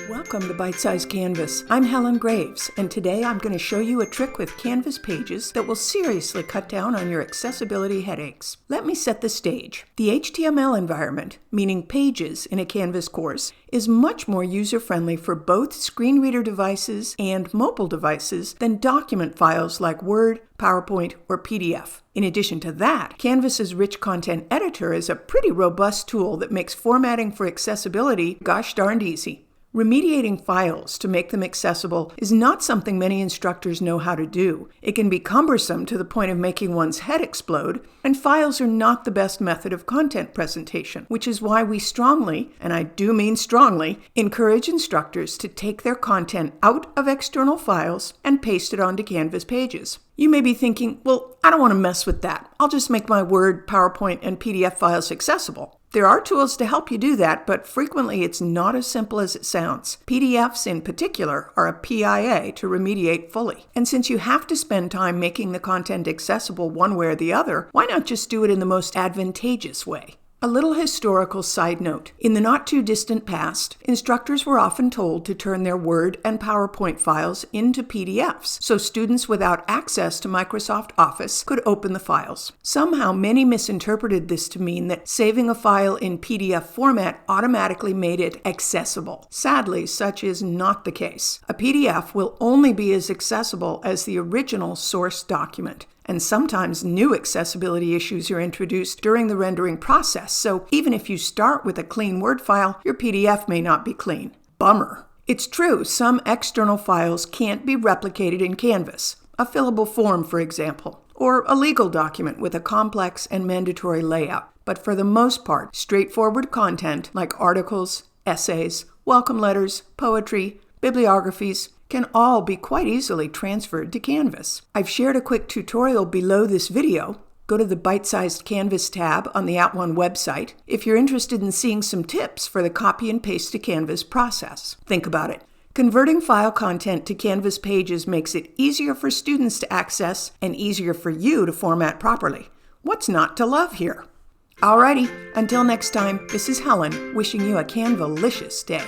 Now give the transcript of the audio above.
Welcome to Byte-sized Canvas. I'm Helen Graves, and today I'm going to show you a trick with Canvas pages that will seriously cut down on your accessibility headaches. Let me set the stage. The HTML environment, meaning pages in a Canvas course, is much more user-friendly for both screen reader devices and mobile devices than document files like Word, PowerPoint, or PDF. In addition to that, Canvas's rich content editor is a pretty robust tool that makes formatting for accessibility gosh darned easy. Remediating files to make them accessible is not something many instructors know how to do. It can be cumbersome to the point of making one's head explode, and files are not the best method of content presentation, which is why we strongly, and I do mean strongly, encourage instructors to take their content out of external files and paste it onto Canvas pages. You may be thinking, well, I don't want to mess with that. I'll just make my Word, PowerPoint, and PDF files accessible. There are tools to help you do that, but frequently it's not as simple as it sounds. PDFs in particular are a PIA to remediate fully. And since you have to spend time making the content accessible one way or the other, why not just do it in the most advantageous way? A little historical side note. In the not-too-distant past, instructors were often told to turn their Word and PowerPoint files into PDFs, so students without access to Microsoft Office could open the files. Somehow, many misinterpreted this to mean that saving a file in PDF format automatically made it accessible. Sadly, such is not the case. A PDF will only be as accessible as the original source document. And sometimes new accessibility issues are introduced during the rendering process, so even if you start with a clean Word file, your PDF may not be clean. Bummer. It's true, some external files can't be replicated in Canvas, a fillable form, for example, or a legal document with a complex and mandatory layout. But for the most part, straightforward content like articles, essays, welcome letters, poetry, bibliographies, can all be quite easily transferred to Canvas. I've shared a quick tutorial below this video. Go to the Byte-sized Canvas tab on the @ONE website if you're interested in seeing some tips for the copy and paste to Canvas process. Think about it. Converting file content to Canvas pages makes it easier for students to access and easier for you to format properly. What's not to love here? Alrighty, until next time, this is Helen wishing you a Canvalicious day.